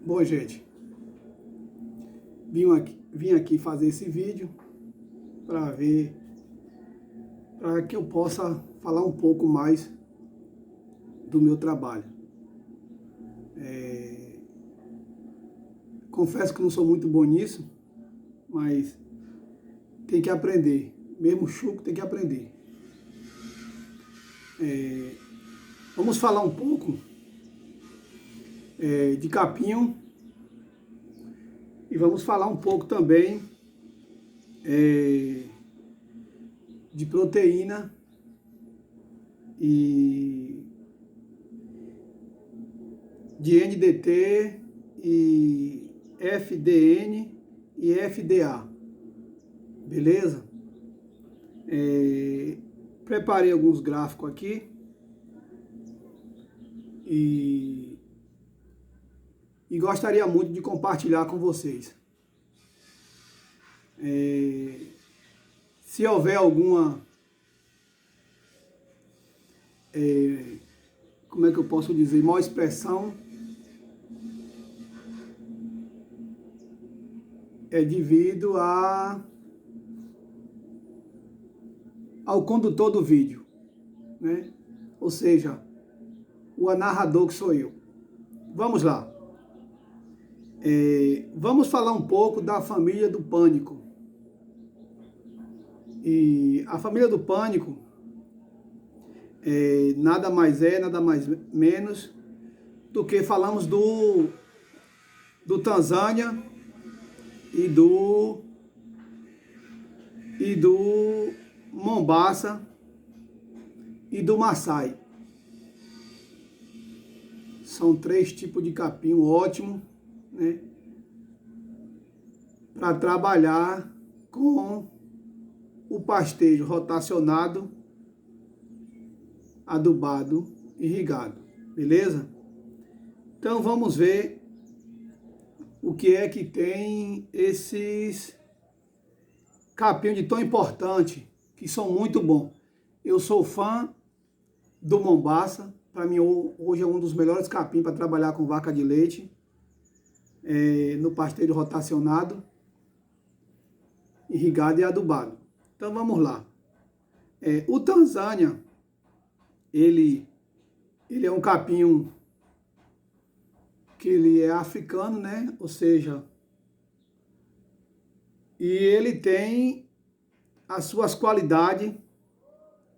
Bom, gente, vim aqui fazer esse vídeo para que eu possa falar um pouco mais do meu trabalho. Confesso que não sou muito bom nisso, mas tem que aprender. Mesmo chuco tem que aprender. Vamos falar um pouco de capinho e vamos falar um pouco também de proteína e de NDT e FDN e FDA, beleza? Preparei alguns gráficos aqui e gostaria muito de compartilhar com vocês. Se houver alguma, como é que eu posso dizer, mal expressão, é devido ao condutor do vídeo, né? Ou seja, o narrador que sou eu. Vamos lá. Vamos falar um pouco da família do pânico. E a família do pânico nada mais menos do que falamos do Tanzânia e do Mombasa e do Maasai. São 3 tipos de capim ótimo, né, para trabalhar com o pastejo rotacionado, adubado, irrigado, beleza? Então vamos ver o que é que tem esses capinhos de tão importante, que são muito bons. Eu sou fã do Mombasa, para mim hoje é um dos melhores capim para trabalhar com vaca de leite, no pasteiro rotacionado, irrigado e adubado. Então vamos lá. O Tanzânia, ele é um capim que ele é africano, né? Ou seja, e ele tem as suas qualidades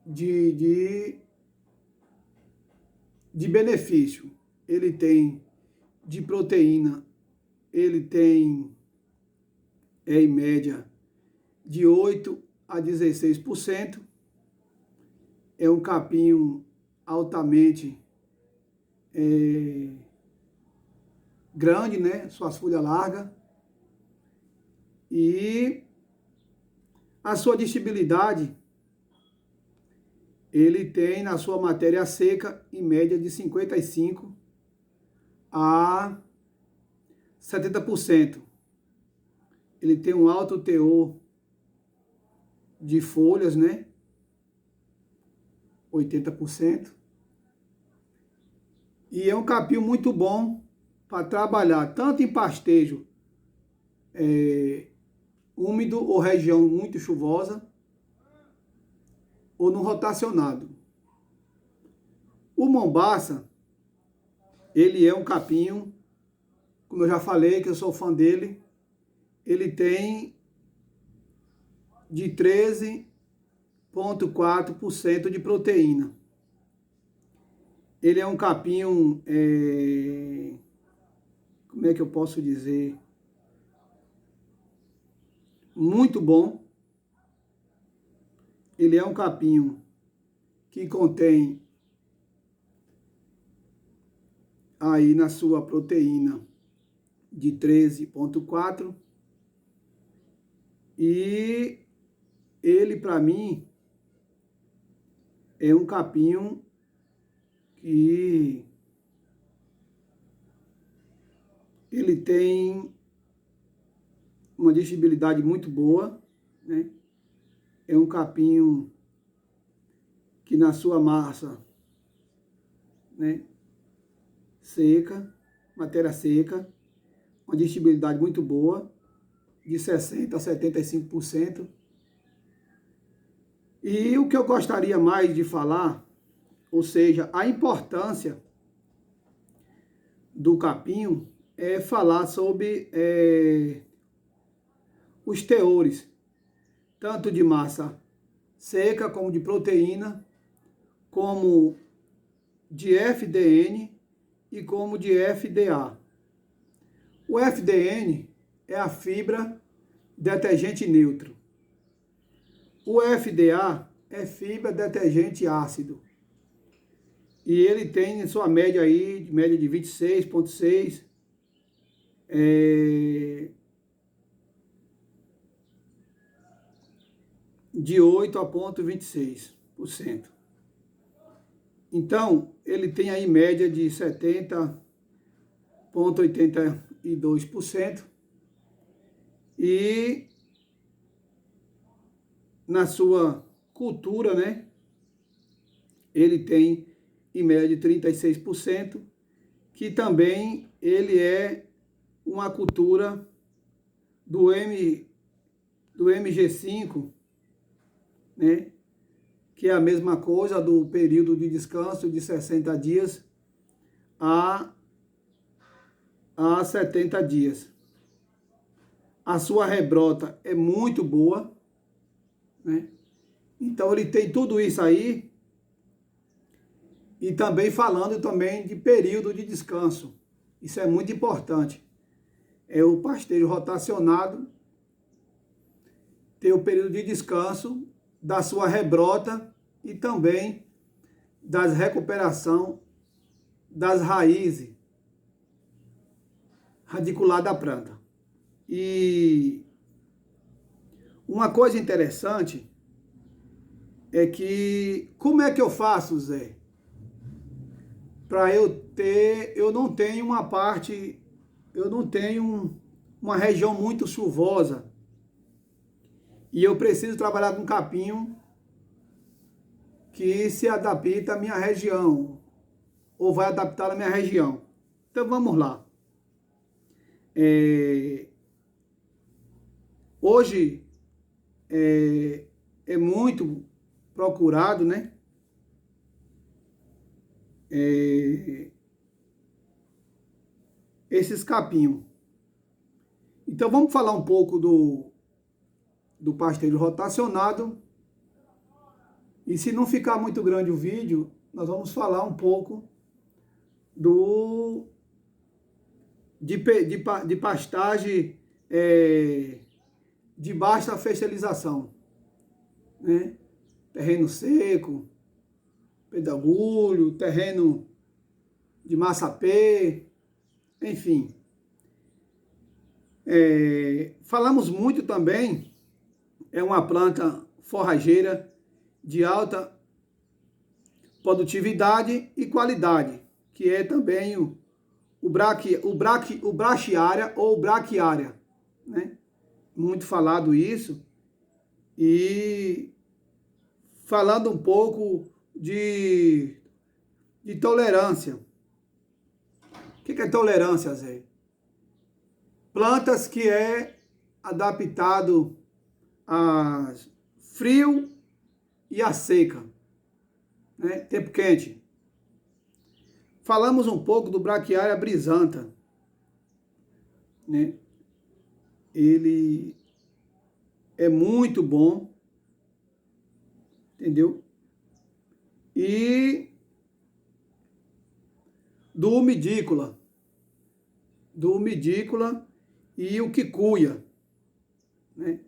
de benefício. Ele tem de proteína, ele tem, em média, de 8 a 16%. É um capim altamente grande, né? Suas folhas largas. E a sua digestibilidade, ele tem na sua matéria seca, em média, de 55% a 70%. Ele tem um alto teor de folhas, né? 80%. E é um capim muito bom para trabalhar tanto em pastejo úmido ou região muito chuvosa, ou no rotacionado. O Mombasa, ele é um capinho, como eu já falei, que eu sou fã dele, ele tem de 13,4% de proteína. Ele é um capinho, como é que eu posso dizer, muito bom. Ele é um capinho que contém aí na sua proteína de 13,4, e ele, para mim, é um capinho que ele tem uma digestibilidade muito boa, né? É um capinho que na sua massa, né, seca, matéria seca, uma digestibilidade muito boa, de 60% a 75%. E o que eu gostaria mais de falar, ou seja, a importância do capim, é falar sobre os teores, tanto de massa seca, como de proteína, como de FDN e como de FDA. O FDN é a fibra detergente neutro. O FDA é fibra detergente ácido. E ele tem sua média aí, média de 26,6, de 8 a 0,26%. Então, ele tem aí média de 70,82%. E na sua cultura, né, ele tem em média de 36%, que também ele é uma cultura do MG5, né, que é a mesma coisa do período de descanso de 60 dias a 70 dias. A sua rebrota é muito boa, né? Então ele tem tudo isso aí. E também falando também de período de descanso. Isso é muito importante. É o pastejo rotacionado ter o período de descanso da sua rebrota e também das recuperação das raízes radicular da planta. E uma coisa interessante é que, como é que eu faço, Zé? Para eu não tenho uma parte, eu não tenho uma região muito chuvosa e eu preciso trabalhar com capim que se adapta à minha região ou vai adaptar à minha região. Então vamos lá. Hoje é muito procurado, né? Esses capinhos. Então vamos falar um pouco do pastejo rotacionado. E se não ficar muito grande o vídeo, nós vamos falar um pouco de pastagem de baixa fertilização, né? Terreno seco, pedregulho, terreno de massapê, enfim. Falamos muito também, é uma planta forrageira de alta produtividade e qualidade, que é também o braquiária ou braquiária, né? Muito falado isso. E falando um pouco de tolerância. O que é tolerância, Zé? Plantas que é adaptado a frio e a seca, né? Tempo quente. Falamos um pouco do braquiária brisanta, né? Ele é muito bom, entendeu? E do umidícola e o quicuia, né?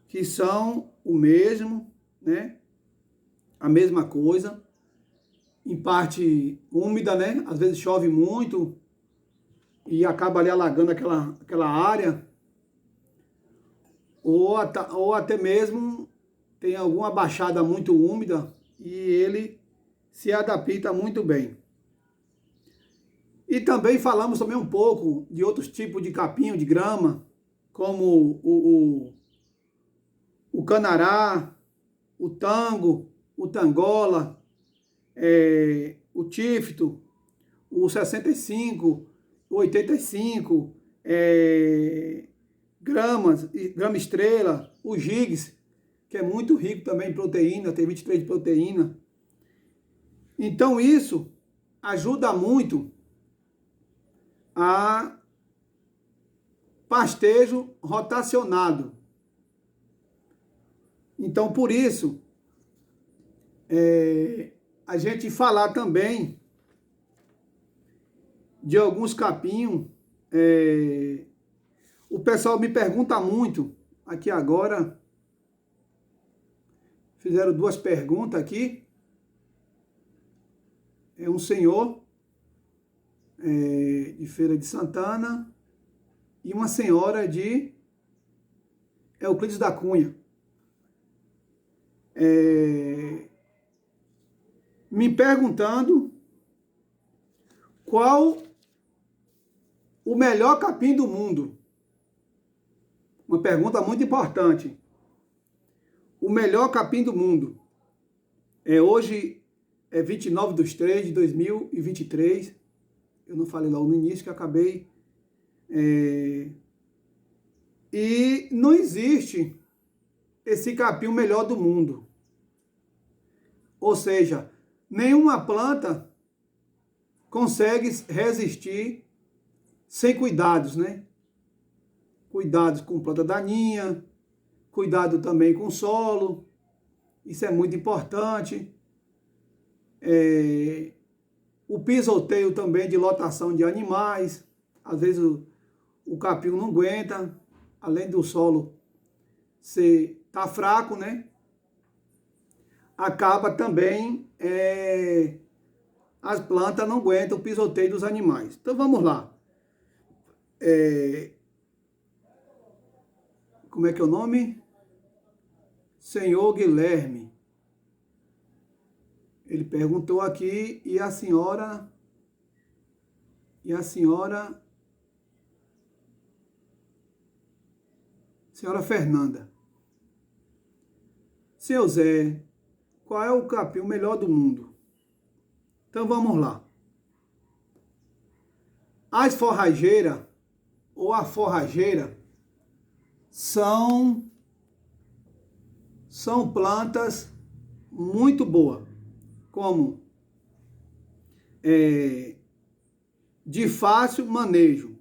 Que são o mesmo, né? A mesma coisa, em parte úmida, né? Às vezes chove muito e acaba ali alagando aquela área, ou até mesmo tem alguma baixada muito úmida e ele se adapta muito bem. E também falamos também um pouco de outros tipos de capim, de grama, como o canará, o tango, o tangola, o tífito, o 65 85, grama estrela, o Gigs, que é muito rico também em proteína, tem 23 de proteína. Então isso ajuda muito a pastejo rotacionado. Então por isso, a gente falar também de alguns capinhos. O pessoal me pergunta muito aqui agora. Fizeram duas perguntas aqui. É um senhor de Feira de Santana e uma senhora de Euclides da Cunha. Me perguntando qual o melhor capim do mundo. Uma pergunta muito importante. O melhor capim do mundo. Hoje é 29/3/2023. Eu não falei logo no início que acabei. E não existe esse capim o melhor do mundo. Ou seja, nenhuma planta consegue resistir sem cuidados, né? Cuidados com planta daninha, cuidado também com o solo, isso é muito importante. O pisoteio também de lotação de animais, às vezes o capim não aguenta, além do solo ser tá fraco, né? Acaba também as plantas não aguentam o pisoteio dos animais. Então vamos lá. Como é que é o nome? Senhor Guilherme. Ele perguntou aqui, e a senhora Fernanda. Seu Zé, qual é o capim melhor do mundo? Então vamos lá. As forrageiras, ou a forrageira, são plantas muito boas, como de fácil manejo.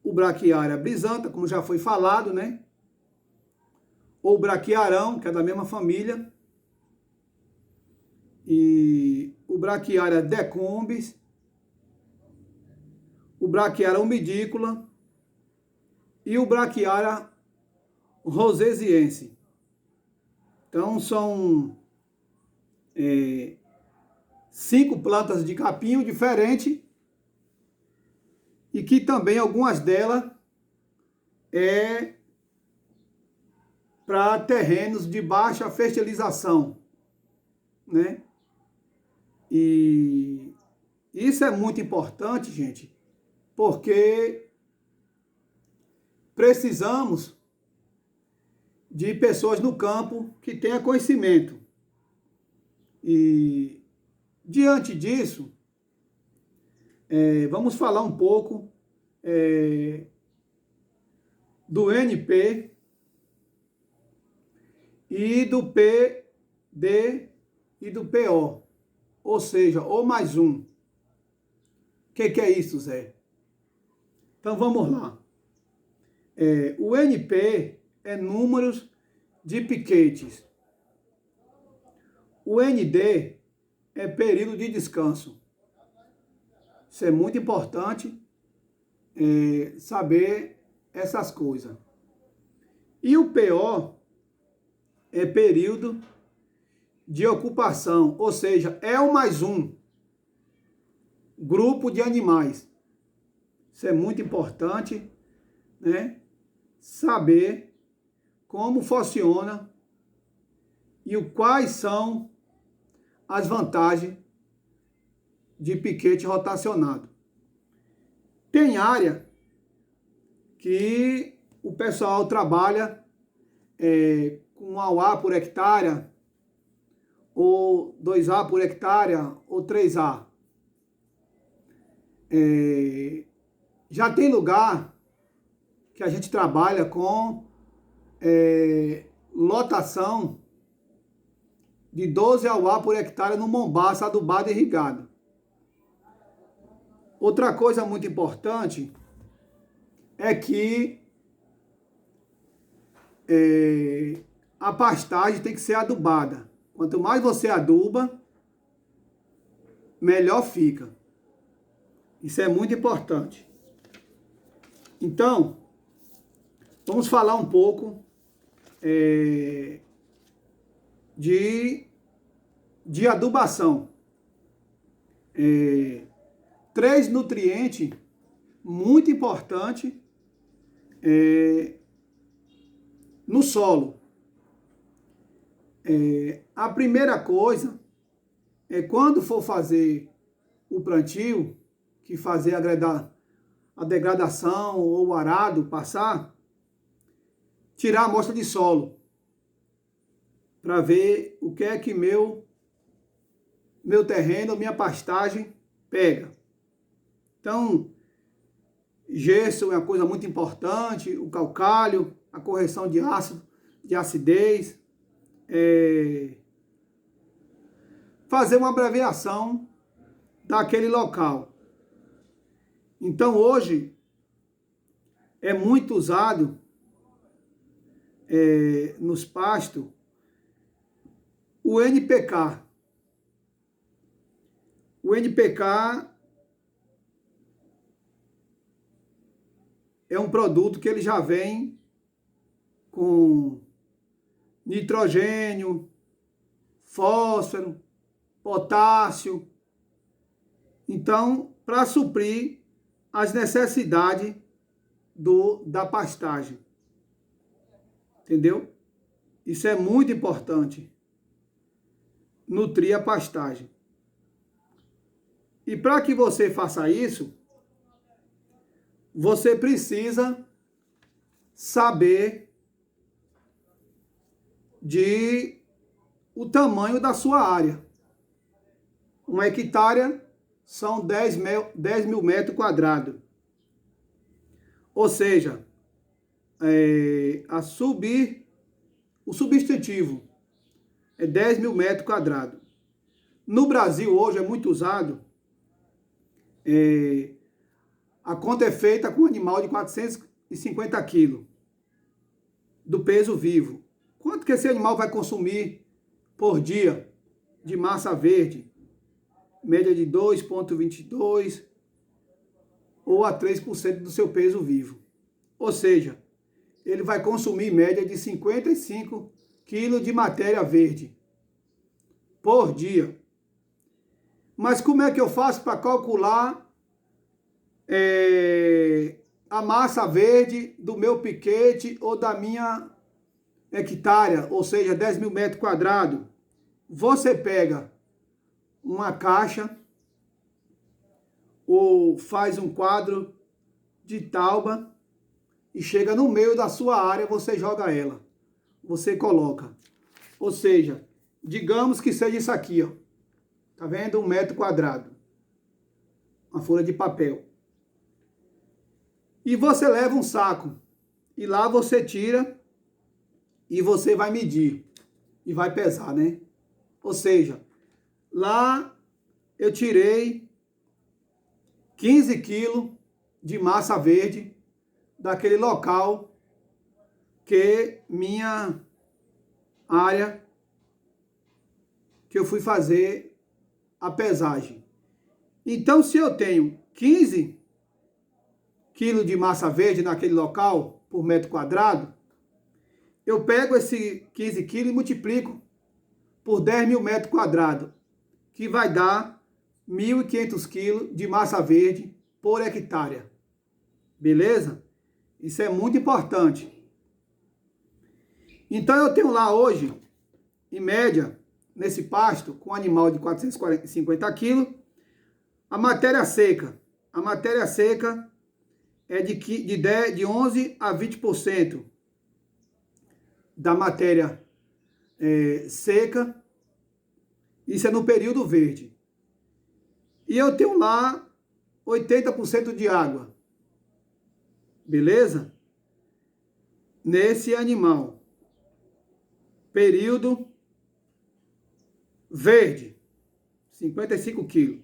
O braquiária brisanta, como já foi falado, né? Ou braquiarão, que é da mesma família. E o braquiária decumbis, o braquiária umidícola e o braquiária rosesiense. Então são 5 plantas de capim diferentes e que também algumas delas para terrenos de baixa fertilização, né? E isso é muito importante, gente, porque precisamos de pessoas no campo que tenham conhecimento. E diante disso, vamos falar um pouco do NP e do PD e do PO, ou seja, O mais um. O que é isso, Zé? Então vamos lá. O NP é números de piquetes. O ND é período de descanso. Isso é muito importante saber essas coisas. E o PO é período de ocupação, ou seja, é o mais um grupo de animais. Isso é muito importante, né? Saber como funciona e quais são as vantagens de piquete rotacionado. Tem área que o pessoal trabalha com 1A por hectare, ou 2A por hectare, ou 3A. Já tem lugar que a gente trabalha com lotação de 12 auá por hectare no mombaço adubado e irrigado. Outra coisa muito importante é que a pastagem tem que ser adubada. Quanto mais você aduba, melhor fica. Isso é muito importante. Então, vamos falar um pouco de adubação. 3 nutrientes muito importantes no solo. A primeira coisa é quando for fazer o plantio, que fazer a degradação ou o arado passar, tirar a amostra de solo para ver o que é que meu terreno, minha pastagem pega. Então, gesso é uma coisa muito importante, o calcário, a correção de ácido, de acidez, fazer uma abreviação daquele local. Então, hoje, é muito usado nos pastos o NPK. O NPK é um produto que ele já vem com nitrogênio, fósforo, potássio. Então, para suprir as necessidades da pastagem. Entendeu? Isso é muito importante. Nutrir a pastagem. E para que você faça isso, você precisa saber o tamanho da sua área. Uma hectare são 10 mil metros quadrados. Ou seja, o substantivo é 10 mil metros quadrados. No Brasil, hoje, é muito usado. A conta é feita com um animal de 450 quilos do peso vivo. Quanto que esse animal vai consumir por dia de massa verde? Média de 2,22 ou a 3% do seu peso vivo. Ou seja, ele vai consumir média de 55 quilos de matéria verde por dia. Mas como é que eu faço para calcular a massa verde do meu piquete ou da minha hectare, ou seja, 10 mil metros quadrados? Você pega uma caixa ou faz um quadro de tauba e chega no meio da sua área, você joga ela. Você coloca. Ou seja, digamos que seja isso aqui, ó. Tá vendo? 1 metro quadrado. Uma folha de papel. E você leva um saco. E lá você tira e você vai medir. E vai pesar, né? Ou seja, lá eu tirei 15 quilos de massa verde daquele local que minha área que eu fui fazer a pesagem. Então, se eu tenho 15 quilos de massa verde naquele local por metro quadrado, eu pego esse 15 quilos e multiplico por 10 mil metros quadrados, que vai dar 1.500 quilos de massa verde por hectare. Beleza? Isso é muito importante. Então eu tenho lá hoje, em média, nesse pasto, com um animal de 450 quilos, a matéria seca. A matéria seca é de 11 a 20% da matéria seca. Isso é no período verde. E eu tenho lá 80% de água. Beleza? Nesse animal. Período verde, 55 quilos.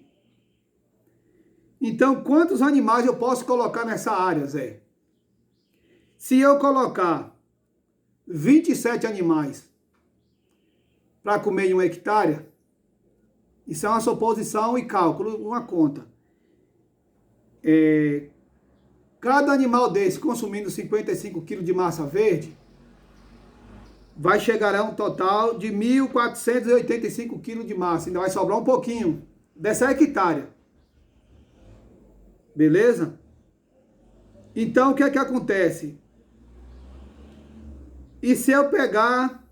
Então, quantos animais eu posso colocar nessa área, Zé? Se eu colocar 27 animais para comer em 1 hectare, isso é uma suposição e cálculo, uma conta. Cada animal desse consumindo 55 quilos de massa verde, vai chegar a um total de 1.485 quilos de massa. Ainda vai sobrar um pouquinho dessa hectare. Beleza? Então, o que é que acontece? E se eu pegar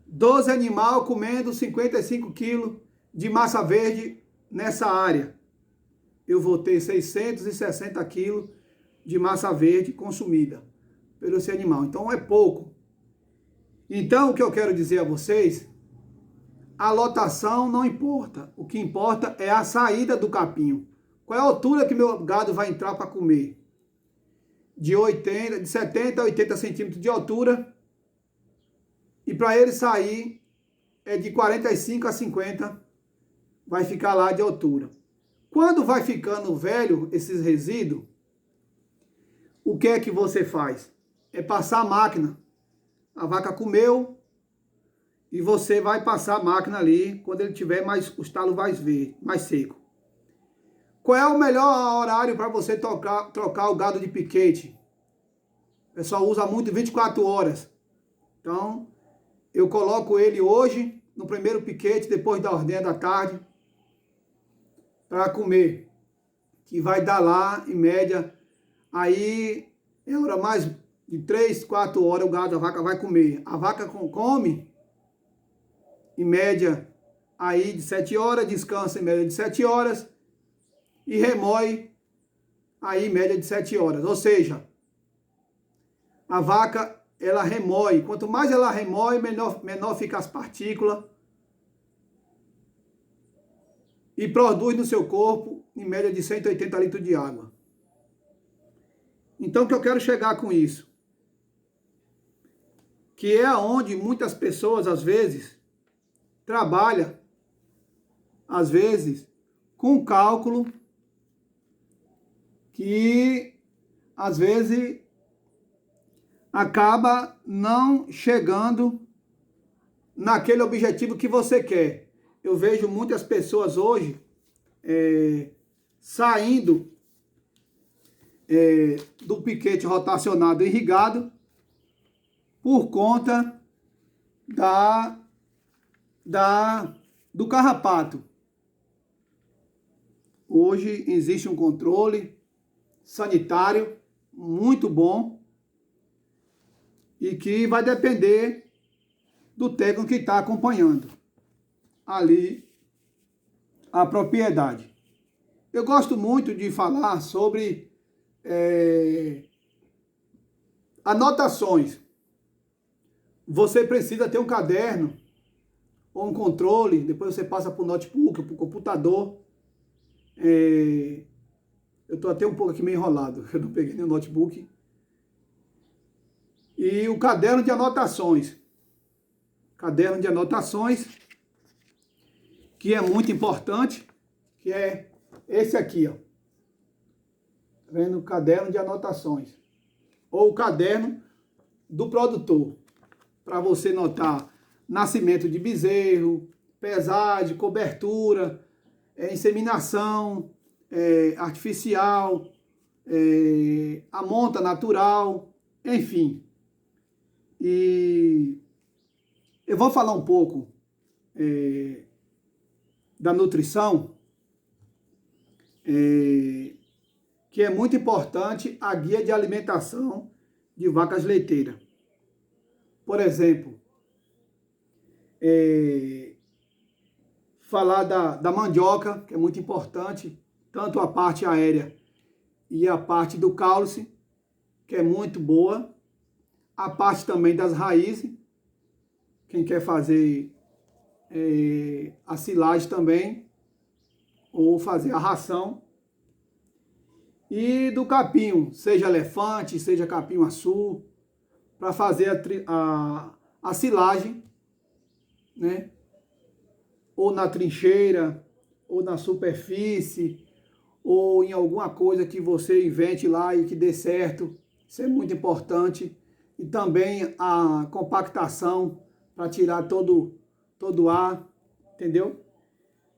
12 animais comendo 55 quilos de massa verde nessa área, eu vou ter 660 quilos de massa verde consumida pelo esse animal. Então, é pouco. Então, o que eu quero dizer a vocês, a lotação não importa. O que importa é a saída do capinho. Qual é a altura que meu gado vai entrar para comer? De 70 a 80 centímetros de altura. E para ele sair, é de 45 a 50, vai ficar lá de altura. Quando vai ficando velho, esses resíduos, o que é que você faz? É passar a máquina. A vaca comeu e você vai passar a máquina ali quando ele tiver mais, o estalo mais verde, mais seco. Qual é o melhor horário para você trocar o gado de piquete? O pessoal usa muito 24 horas. Então, eu coloco ele hoje no primeiro piquete, depois da ordem da tarde, para comer. Que vai dar lá, em média, aí é hora mais de 3, 4 horas a vaca vai comer. A vaca come, em média, aí de 7 horas, descansa em média de 7 horas e remói aí em média de 7 horas. Ou seja, a vaca, ela remói. Quanto mais ela remói, menor fica as partículas e produz no seu corpo, em média de 180 litros de água. Então, o que eu quero chegar com isso? Que é onde muitas pessoas, às vezes, trabalham, às vezes, com cálculo que, às vezes, acaba não chegando naquele objetivo que você quer. Eu vejo muitas pessoas hoje saindo do piquete rotacionado irrigado por conta do carrapato. Hoje existe um controle sanitário muito bom e que vai depender do técnico que está acompanhando ali a propriedade. Eu gosto muito de falar sobre anotações. Você precisa ter um caderno ou um controle, depois você passa para o notebook, para o computador. Eu estou até um pouco aqui meio enrolado, eu não peguei nem o notebook. E o caderno de anotações. Caderno de anotações, que é muito importante, que é esse aqui, ó. Tá vendo? O caderno de anotações. Ou o caderno do produtor. Para você notar nascimento de bezerro, pesagem, cobertura, inseminação artificial, a monta natural, enfim. E eu vou falar um pouco da nutrição, que é muito importante, a guia de alimentação de vacas leiteiras. Por exemplo, falar da mandioca, que é muito importante, tanto a parte aérea e a parte do caule, que é muito boa. A parte também das raízes, quem quer fazer a silagem também, ou fazer a ração, e do capim, seja elefante, seja capim-açu, para fazer a silagem, né? Ou na trincheira, ou na superfície, ou em alguma coisa que você invente lá e que dê certo. Isso é muito importante. E também a compactação para tirar todo o ar, entendeu?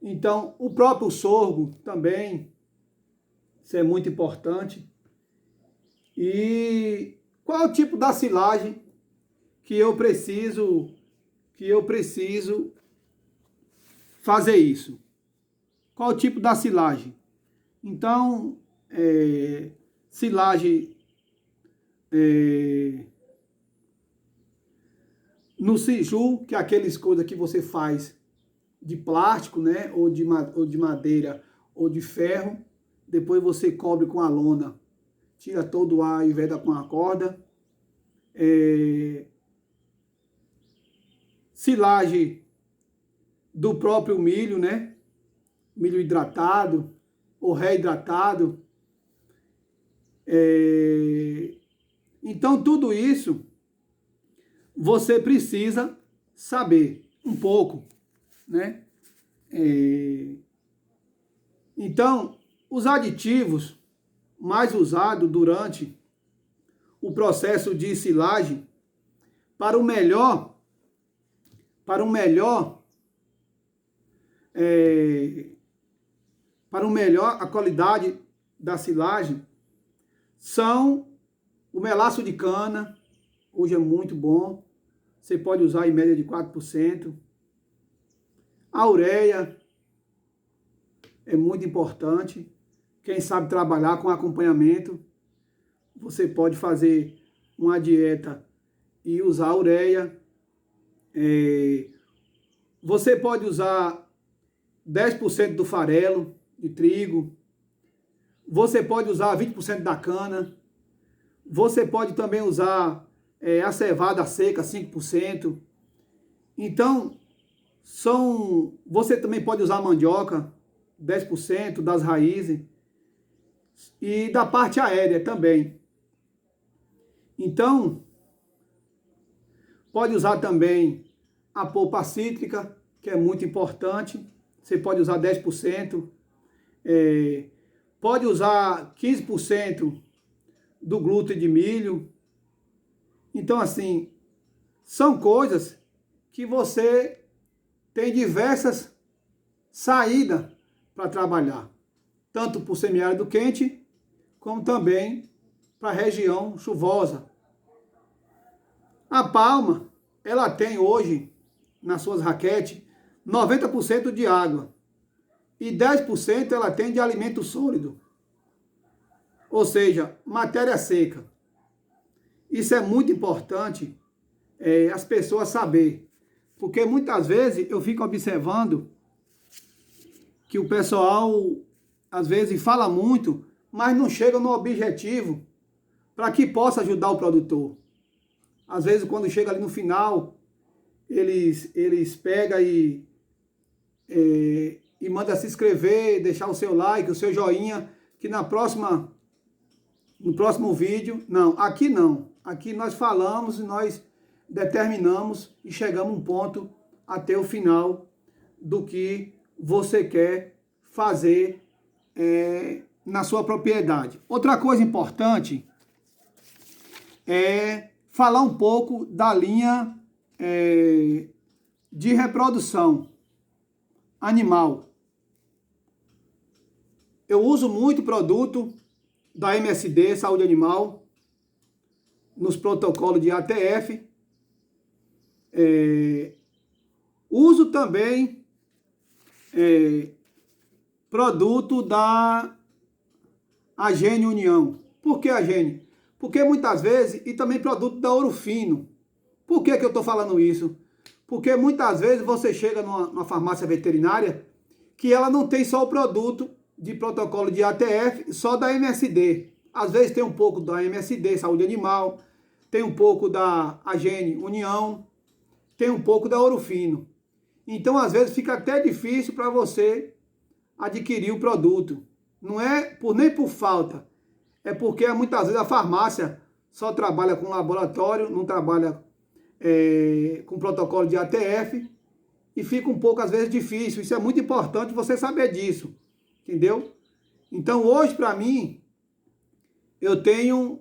Então, o próprio sorgo também, isso é muito importante. E qual é o tipo da silagem que eu preciso fazer isso? Qual o tipo da silagem? Então, silagem no siju, que é aqueles coisas que você faz de plástico, né? Ou de madeira ou de ferro. Depois você cobre com a lona, tira todo o ar e veda com a corda. Silagem do próprio milho, né? Milho hidratado ou reidratado. Então, tudo isso você precisa saber um pouco, né? Então, os aditivos mais usados durante o processo de silagem para um melhor a qualidade da silagem são o melaço de cana, hoje é muito bom, você pode usar em média de 4%. A ureia é muito importante, quem sabe trabalhar com acompanhamento, você pode fazer uma dieta e usar a ureia. Você pode usar 10% do farelo de trigo, você pode usar 20% da cana, você pode também usar a cevada seca, 5%. Então, você também pode usar a mandioca, 10% das raízes, e da parte aérea também. Então, pode usar também a polpa cítrica, que é muito importante, você pode usar 10%, pode usar 15% do glúten de milho. Então, assim, são coisas que você tem diversas saídas para trabalhar, tanto para o semiárido quente, como também para a região chuvosa. A palma, ela tem hoje, nas suas raquetes, 90% de água e 10% ela tem de alimento sólido, ou seja, matéria seca. Isso é muito importante as pessoas saberem, porque muitas vezes eu fico observando que o pessoal às vezes fala muito, mas não chega no objetivo para que possa ajudar o produtor. Às vezes quando chega ali no final, eles pegam e manda se inscrever, deixar o seu like, o seu joinha, que no próximo vídeo, não, aqui nós falamos e nós determinamos e chegamos a um ponto até o final do que você quer fazer na sua propriedade. Outra coisa importante é falar um pouco da linha de reprodução animal. Eu uso muito produto da MSD, Saúde Animal, nos protocolos de ATF. Uso também produto da Agene União. Por que Agene? Porque muitas vezes, e também produto da Ouro Fino. Por que eu estou falando isso? Porque muitas vezes você chega numa farmácia veterinária que ela não tem só o produto de protocolo de ATF, só da MSD. Às vezes tem um pouco da MSD, Saúde Animal, tem um pouco da Agene União, tem um pouco da Ouro Fino. Então, às vezes, fica até difícil para você adquirir o produto. Não é nem por falta, é porque muitas vezes a farmácia só trabalha com laboratório, não trabalha com protocolo de ATF, e fica um pouco, às vezes, difícil. Isso é muito importante você saber disso, entendeu? Então, hoje, para mim, eu tenho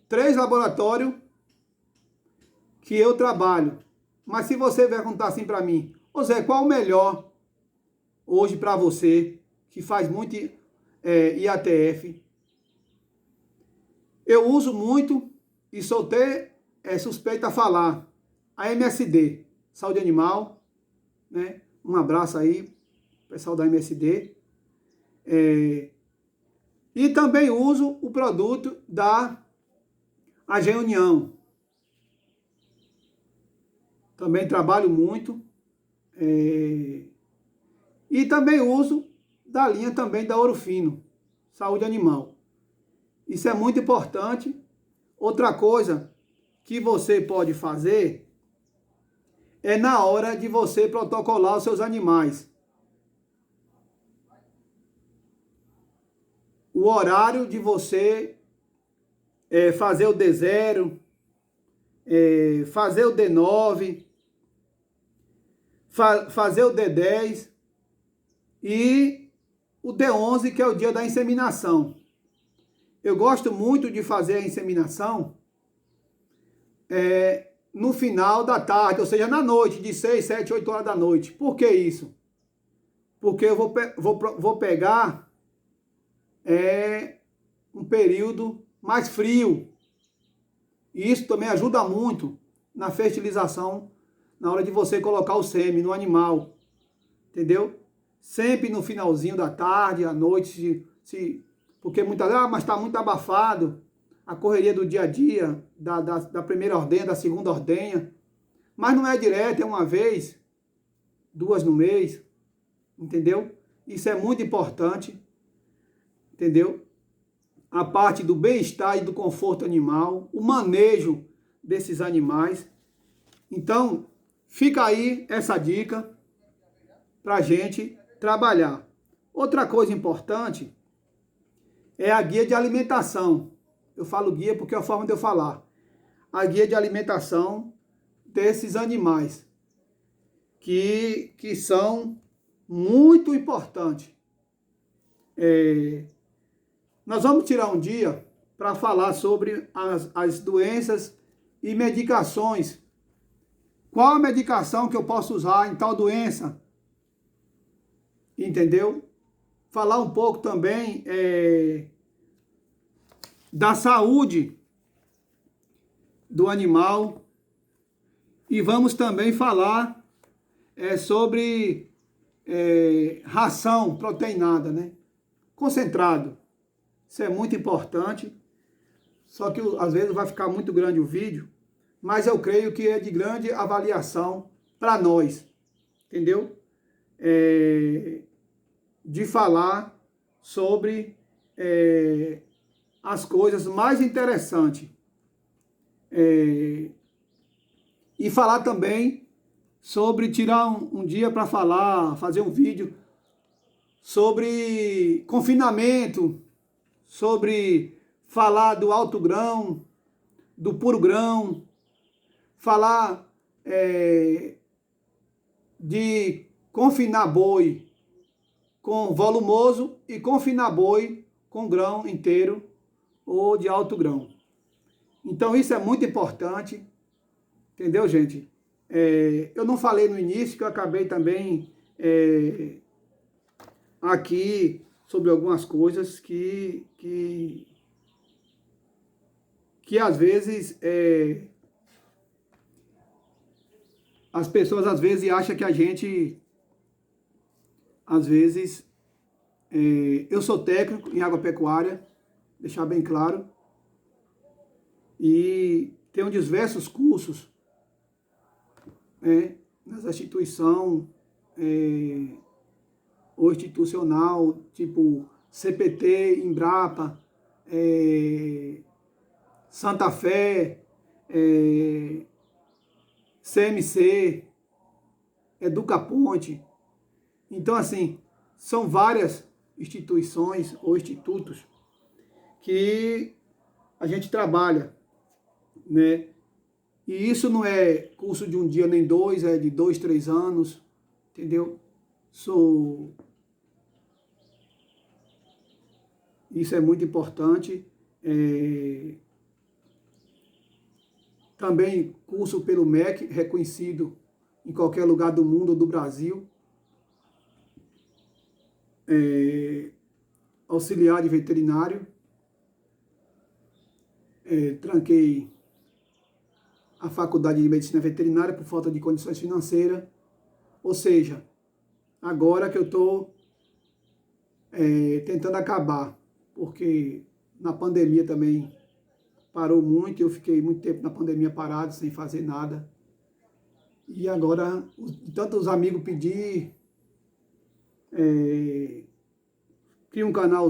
3 laboratórios que eu trabalho. Mas se você vai perguntar assim para mim, ô Zé, qual o melhor hoje para você, que faz muito IATF? Eu uso muito e sou até suspeito a falar a MSD, Saúde Animal, né? Um abraço aí, pessoal da MSD. E também uso o produto da AG União. Também trabalho muito. E também uso da linha também da Ouro Fino, Saúde Animal. Isso é muito importante. Outra coisa que você pode fazer é na hora de você protocolar os seus animais. O horário de você fazer o D0, fazer o D9, fazer o D10 e o D11, que é o dia da inseminação. Eu gosto muito de fazer a inseminação no final da tarde, ou seja, na noite, de 6, 7, 8 horas da noite. Por que isso? Porque eu vou pegar um período mais frio. E isso também ajuda muito na fertilização, na hora de você colocar o sêmen no animal. Entendeu? Sempre no finalzinho da tarde, à noite, porque muitas vezes, mas está muito abafado, a correria do dia a dia, da primeira ordenha, da segunda ordenha. Mas não é direto, é uma vez, 2 no mês, entendeu? Isso é muito importante, entendeu? A parte do bem-estar e do conforto animal, o manejo desses animais. Então, fica aí essa dica para a gente trabalhar. Outra coisa importante é a guia de alimentação. Eu falo guia porque é a forma de eu falar. A guia de alimentação desses animais, que são muito importantes. Nós vamos tirar um dia para falar sobre as doenças e medicações. Qual a medicação que eu posso usar em tal doença? Entendeu? Falar um pouco também da saúde do animal. E vamos também falar sobre ração proteinada, né? Concentrado. Isso é muito importante. Só que às vezes vai ficar muito grande o vídeo, mas eu creio que é de grande avaliação para nós. Entendeu? De falar sobre as coisas mais interessantes. E falar também sobre tirar um dia para falar, fazer um vídeo sobre confinamento, sobre falar do alto grão, do puro grão, falar de confinar boi com volumoso e confinar boi com grão inteiro ou de alto grão. Então isso é muito importante, entendeu, gente? Eu não falei no início, que eu acabei também aqui sobre algumas coisas que às vezes as pessoas às vezes acham que a gente, às vezes, eu sou técnico em agropecuária, deixar bem claro, e tenho diversos cursos nessa instituição ou institucional, tipo CPT, Embrapa, Santa Fé, CMC, Educaponte. Então, assim, são várias instituições ou institutos que a gente trabalha, né? E isso não é curso de um dia nem dois, é de 2, 3 anos, entendeu? Isso é muito importante. Também curso pelo MEC, reconhecido em qualquer lugar do mundo ou do Brasil. Auxiliar de veterinário. Tranquei a faculdade de medicina veterinária por falta de condições financeiras. Ou seja, agora que eu estou tentando acabar, porque na pandemia também parou muito, eu fiquei muito tempo na pandemia parado, sem fazer nada. E agora, tanto os amigos pedir, cria um canal